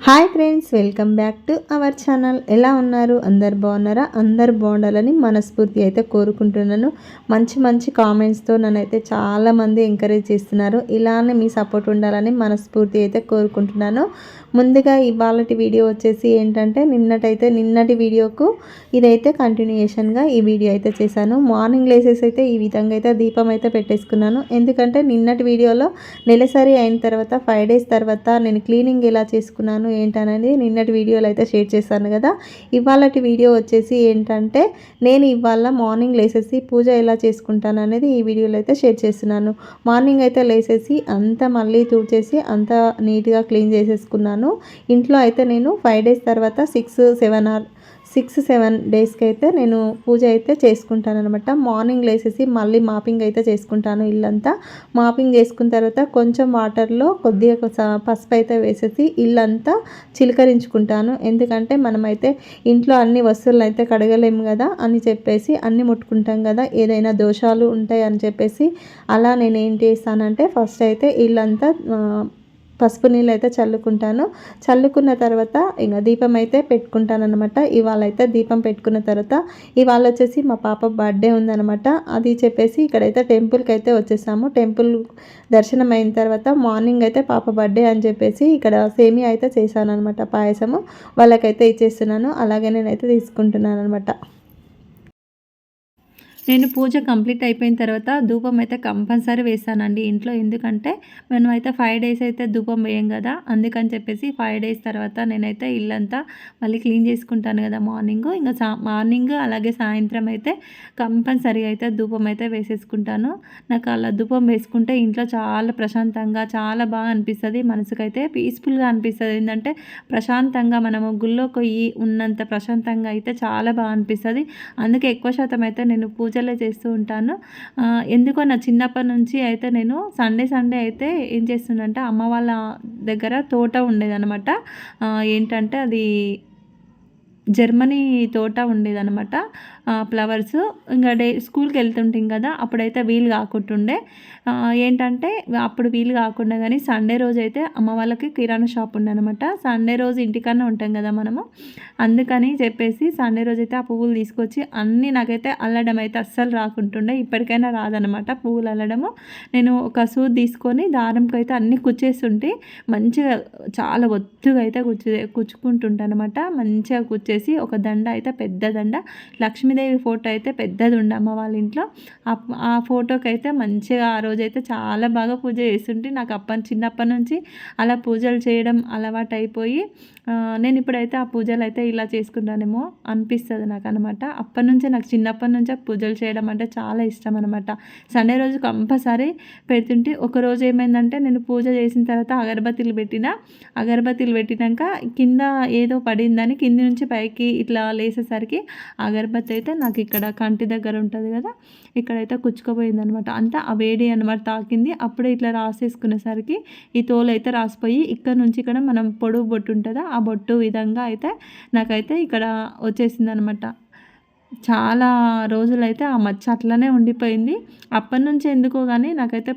Hi friends, welcome back to our channel. ఎలా ఉన్నారు? అందరు బాగున్నారా? అందరు బాగుండాలని మనస్ఫూర్తి అయితే కోరుకుంటున్నాను. మంచి మంచి కామెంట్స్తో నన్నైతే చాలామంది ఎంకరేజ్ చేస్తున్నారు. ఇలానే మీ సపోర్ట్ ఉండాలని మనస్ఫూర్తి అయితే కోరుకుంటున్నాను. ముందుగా ఇవాళటి వీడియో వచ్చేసి ఏంటంటే నిన్నటి వీడియోకు ఇదైతే కంటిన్యూయేషన్గా ఈ వీడియో అయితే చేశాను. మార్నింగ్ లేసేసి అయితే ఈ విధంగా అయితే దీపం అయితే పెట్టేసుకున్నాను. ఎందుకంటే నిన్నటి వీడియోలో నెలసరి అయిన తర్వాత 5 డేస్ తర్వాత నేను క్లీనింగ్ ఎలా చేసుకున్నాను ఏంటనేది నిన్నటి వీడియోలో అయితే షేర్ చేశాను కదా. ఇవాళటి వీడియో వచ్చేసి ఏంటంటే నేను ఇవాళ మార్నింగ్ లేసేసి పూజ ఎలా చేసుకుంటాను అనేది ఈ వీడియోలో అయితే షేర్ చేస్తున్నాను. మార్నింగ్ అయితే లేసేసి అంతా మళ్ళీ తుడిచేసి అంతా నీట్గా క్లీన్ చేసేసుకున్నాను. ఇంట్లో అయితే నేను 5 డేస్ తర్వాత 6-7 డేస్కి అయితే నేను పూజ అయితే చేసుకుంటాను అనమాట. మార్నింగ్ లేసేసి మళ్ళీ మాపింగ్ అయితే చేసుకుంటాను. ఇల్లంతా మాపింగ్ చేసుకున్న తర్వాత కొంచెం వాటర్లో కొద్దిగా పసుపు అయితే వేసేసి ఇల్లంతా చిలకరించుకుంటాను. ఎందుకంటే మనమైతే ఇంట్లో అన్ని వస్తువులను అయితే కడగలేము కదా అని చెప్పేసి అన్నీ ముట్టుకుంటాం కదా, ఏదైనా దోషాలు ఉంటాయి అని చెప్పేసి అలా నేను ఏం చేస్తానంటే ఫస్ట్ అయితే ఇల్లంతా పసుపు నీళ్ళు అయితే చల్లుకున్న తర్వాత ఇంకా దీపం అయితే పెట్టుకుంటాను అనమాట. ఇవాళ అయితే దీపం పెట్టుకున్న తర్వాత ఇవాళ వచ్చేసి మా పాప బర్త్డే ఉందనమాట. అది చెప్పేసి ఇక్కడైతే టెంపుల్కి అయితే వచ్చేసాము. టెంపుల్ దర్శనం అయిన తర్వాత మార్నింగ్ అయితే పాప బర్త్డే అని చెప్పేసి ఇక్కడ సేమియా అయితే చేశాను అనమాట. పాయసము వాళ్ళకైతే ఇచ్చేస్తున్నాను. అలాగే నేనైతే తీసుకుంటున్నాను అనమాట. నేను పూజ కంప్లీట్ అయిపోయిన తర్వాత ధూపం అయితే కంపల్సరీ వేస్తానండి ఇంట్లో. ఎందుకంటే మనమైతే 5 డేస్ అయితే ధూపం వేయం కదా, అందుకని చెప్పేసి 5 డేస్ తర్వాత నేనైతే ఇల్లంతా మళ్ళీ క్లీన్ చేసుకుంటాను కదా మార్నింగ్. ఇంకా మార్నింగ్ అలాగే సాయంత్రం అయితే కంపల్సరీ అయితే ధూపం అయితే వేసేసుకుంటాను. నాకు అలా ధూపం వేసుకుంటే ఇంట్లో చాలా ప్రశాంతంగా చాలా బాగా అనిపిస్తుంది. మనసుకైతే పీస్ఫుల్గా అనిపిస్తుంది. ఏంటంటే ప్రశాంతంగా మనము గుళ్ళోకి పోయి ఉన్నంత ప్రశాంతంగా అయితే చాలా బాగా అనిపిస్తుంది. అందుకే ఎక్కువ శాతం అయితే నేను పూజలే చేస్తూ ఉంటాను. ఎందుకో నా చిన్నప్పటి నుంచి అయితే నేను సండే అయితే ఏం చేస్తుందంటే అమ్మ వాళ్ళ దగ్గర తోట ఉండేదన్నమాట. ఏంటంటే అది జర్మనీ తోట ఉండేదన్నమాట. ఫ్లవర్స్ ఇంకా స్కూల్కి వెళ్తుంటాం కదా, అప్పుడైతే వీలు కాకుంటుండే. ఏంటంటే అప్పుడు వీలు కాకుండా కానీ సండే రోజు అయితే అమ్మ వాళ్ళకి కిరాణా షాప్ ఉండనమాట. సండే రోజు ఇంటికన్నా ఉంటాం కదా మనము, అందుకని చెప్పేసి సండే రోజు అయితే ఆ పువ్వులు తీసుకొచ్చి అన్నీ నాకైతే అల్లడం అయితే అస్సలు రాకుంటుండే. ఇప్పటికైనా రాదనమాట పువ్వులు అల్లడము. నేను ఒక సూది తీసుకొని దారంకి అయితే అన్నీ కుచ్చేస్తుంటే మంచిగా చాలా ఒత్తుగా అయితే కుచ్చుకుంటుంటా అనమాట. మంచిగా కుచ్చేసి ఒక దండ అయితే పెద్ద దండ లక్ష్మీదేవి ఫోటో అయితే పెద్దది ఉండే అమ్మ వాళ్ళ ఇంట్లో. ఆ ఫోటోకి అయితే మంచిగా ఆ రోజైతే చాలా బాగా పూజ చేస్తుంటే నాకు చిన్నప్పటి నుంచి అలా పూజలు చేయడం అలవాటు అయిపోయి నేను ఇప్పుడైతే ఆ పూజలు అయితే ఇలా చేసుకుంటానేమో అనిపిస్తుంది నాకు అనమాట. నాకు చిన్నప్పటి నుంచే పూజలు చేయడం అంటే చాలా ఇష్టం అనమాట. సండే రోజు కంపల్సరీ పెడుతుంటే ఒకరోజు ఏమైందంటే నేను పూజ చేసిన తర్వాత అగరబత్తీలు పెట్టినాక కింద ఏదో పడిందని కింది నుంచి పైకి ఇట్లా లేసేసరికి అగరబత్తి అయితే నాకు ఇక్కడ కంటి దగ్గర ఉంటుంది కదా, ఇక్కడైతే కుచ్చుకుపోయింది అనమాట. అంతా ఆ వేడి అనమాట తాకింది. అప్పుడే ఇట్లా రాసేసుకునేసరికి ఈ తోలు అయితే రాసిపోయి ఇక్కడ నుంచి ఇక్కడ మనం పొడుగు బొట్టు ఉంటుందా ఆ బొట్టు విధంగా అయితే నాకైతే ఇక్కడ వచ్చేసింది అనమాట. చాలా రోజులైతే ఆ మచ్చ అట్లనే ఉండిపోయింది. అప్పటి నుంచి ఎందుకో కానీ నాకైతే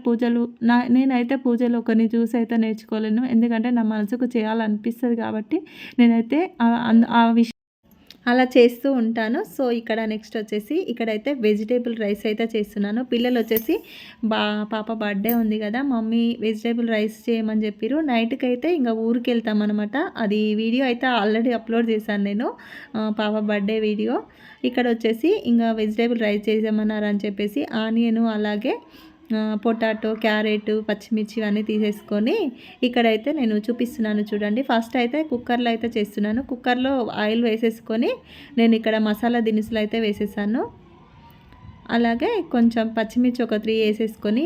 నేనైతే పూజలు ఒకరిని చూసి అయితే నేర్చుకోలేను. ఎందుకంటే నా మనసుకు చేయాలనిపిస్తుంది కాబట్టి నేనైతే ఆ విషయం అలా చేస్తూ ఉంటాను. సో ఇక్కడ నెక్స్ట్ వచ్చేసి ఇక్కడైతే వెజిటేబుల్ రైస్ అయితే చేస్తున్నాను. పిల్లలు వచ్చేసి పాప బర్త్డే ఉంది కదా, మమ్మీ వెజిటేబుల్ రైస్ చేయమని చెప్పారు. నైట్కి అయితే ఇంకా ఊరికి వెళ్తామన్నమాట. అది వీడియో అయితే ఆల్రెడీ అప్లోడ్ చేశాను నేను, పాప బర్త్డే వీడియో. ఇక్కడ వచ్చేసి ఇంకా వెజిటేబుల్ రైస్ చేసామన్నారు అని చెప్పేసి ఆనియన్ అలాగే పొటాటో, క్యారెట్, పచ్చిమిర్చి అన్నీ తీసేసుకొని ఇక్కడైతే నేను చూపిస్తున్నాను చూడండి. ఫస్ట్ అయితే కుక్కర్లో అయితే చేస్తున్నాను. కుక్కర్లో ఆయిల్ వేసేసుకొని నేను ఇక్కడ మసాలా దినుసులు అయితే వేసేసాను. అలాగే కొంచెం పచ్చిమిర్చి ఒక 3 వేసేసుకొని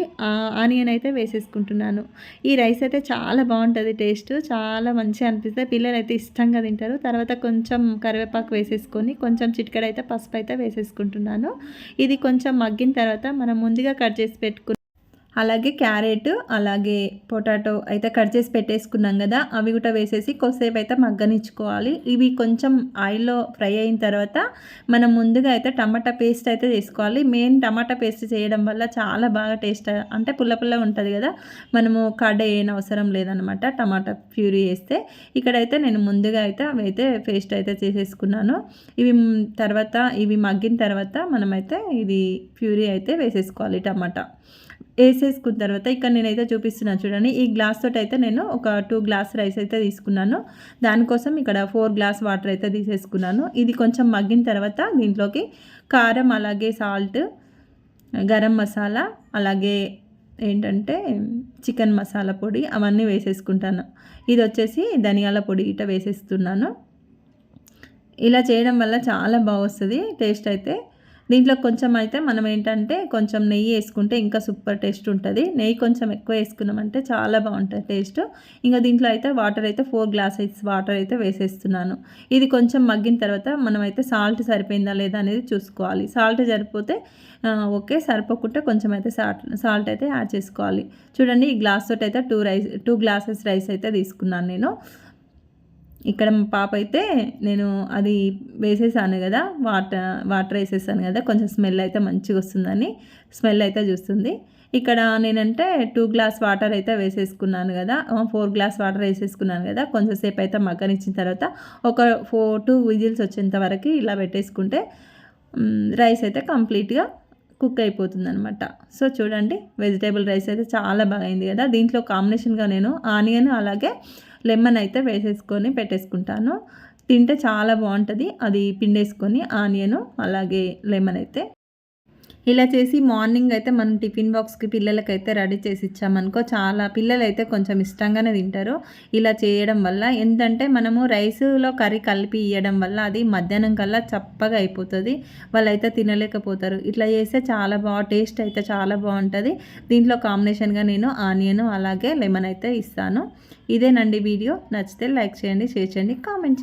ఆనియన్ అయితే వేసేసుకుంటున్నాను. ఈ రైస్ అయితే చాలా బాగుంటుంది, టేస్ట్ చాలా మంచిగా అనిపిస్తుంది. పిల్లలు అయితే ఇష్టంగా తింటారు. తర్వాత కొంచెం కరివేపాకు వేసేసుకొని కొంచెం చిటికెడైతే పసుపు అయితే వేసేసుకుంటున్నాను. ఇది కొంచెం మగ్గిన తర్వాత మనం ముందుగా కట్ చేసి పెట్టుకుని అలాగే క్యారెట్, అలాగే పొటాటో అయితే కట్ చేసి పెట్టేసుకున్నాం కదా, అవి కూడా వేసేసి కొద్దిసేపు అయితే మగ్గనిచ్చుకోవాలి. ఇవి కొంచెం ఆయిల్‌లో ఫ్రై అయిన తర్వాత మనం ముందుగా అయితే టమాటా పేస్ట్ అయితే చేసుకోవాలి. మెయిన్ టమాటా పేస్ట్ చేయడం వల్ల చాలా బాగా టేస్ట్ అంటే పుల్ల పుల్లగా ఉంటది కదా, మనము కర్డ్ ఏయనవసరం లేదనమాట టమాటా ప్యూరీ వేస్తే. ఇక్కడైతే నేను ముందుగా అయితే అవైతే పేస్ట్ అయితే చేసేసుకున్నాను. ఇవి తర్వాత ఇవి మగ్గిన తర్వాత మనమైతే ఇది ప్యూరీ అయితే వేసేసుకోవాలి టమాటా. వేసేసుకున్న తర్వాత ఇక్కడ నేనైతే చూపిస్తున్నాను చూడండి. ఈ గ్లాస్ తోటి అయితే నేను ఒక 2 గ్లాస్ రైస్ అయితే తీసుకున్నాను. దానికోసం ఇక్కడ 4 గ్లాస్ వాటర్ అయితే తీసేసుకున్నాను. ఇది కొంచెం మగ్గిన తర్వాత దీంట్లోకి కారం, అలాగే సాల్ట్, గరం మసాలా, అలాగే ఏంటంటే చికెన్ మసాలా పొడి అవన్నీ వేసేసుకుంటాను. ఇది వచ్చేసి ధనియాల పొడి ఇట వేసేస్తున్నాను. ఇలా చేయడం వల్ల చాలా బాగొస్తది టేస్ట్ అయితే. దీంట్లో కొంచెం అయితే మనం ఏంటంటే కొంచెం నెయ్యి వేసుకుంటే ఇంకా సూపర్ టేస్ట్ ఉంటుంది. నెయ్యి కొంచెం ఎక్కువ వేసుకున్నామంటే చాలా బాగుంటుంది టేస్ట్. ఇంకా దీంట్లో అయితే వాటర్ అయితే 4 గ్లాసెస్ వాటర్ అయితే వేసేస్తున్నాను. ఇది కొంచెం మగ్గిన తర్వాత మనమైతే సాల్ట్ సరిపోయిందా లేదా అనేది చూసుకోవాలి. సాల్ట్ సరిపోతే ఓకే, సరిపోకుంటే కొంచెం అయితే సాల్ట్ అయితే యాడ్ చేసుకోవాలి. చూడండి, ఈ గ్లాస్ తోటి అయితే 2 గ్లాసెస్ రైస్ అయితే తీసుకున్నాను నేను. ఇక్కడ మా పాప అయితే నేను అది వేసేసాను కదా, వాటర్ వేసేసాను కదా, కొంచెం స్మెల్ అయితే మంచిగా వస్తుందని స్మెల్ అయితే చూస్తుంది. ఇక్కడ నేనంటే 2 గ్లాస్ వాటర్ అయితే వేసేసుకున్నాను కదా, 4 గ్లాస్ వాటర్ వేసేసుకున్నాను కదా, కొంచెం సేపు అయితే మగ్గనిచ్చిన తర్వాత ఒక 2 విజిల్స్ వచ్చేంత వరకు ఇలా పెట్టేసుకుంటే రైస్ అయితే కంప్లీట్గా కుక్ అయిపోతుందనమాట. సో చూడండి, వెజిటేబుల్ రైస్ అయితే చాలా బాగా అయింది కదా. దీంట్లో కాంబినేషన్గా నేను ఆనియన్ అలాగే లెమన్ అయితే వేసేసుకొని పెట్టేసుకుంటాను. తింటే చాలా బాగుంటుంది. అది పిండేసుకొని ఆనియను అలాగే లెమన్ అయితే ఇలా చేసి మార్నింగ్ అయితే మనం టిఫిన్ బాక్స్కి పిల్లలకైతే రెడీ చేసి ఇచ్చామనుకో, చాలా పిల్లలైతే కొంచెం ఇష్టంగానే తింటారు. ఇలా చేయడం వల్ల ఏంటంటే మనము రైస్లో కర్రీ కలిపి ఇవ్వడం వల్ల అది మధ్యాహ్నం కల్లా చప్పగా అయిపోతుంది, వాళ్ళైతే తినలేకపోతారు. ఇట్లా చేస్తే చాలా టేస్ట్ అయితే చాలా బాగుంటుంది. దీంట్లో కాంబినేషన్గా నేను ఆనియన్ అలాగే లెమన్ అయితే ఇస్తాను. ఇదేనండి వీడియో. నచ్చితే లైక్ చేయండి, షేర్ చేయండి, కామెంట్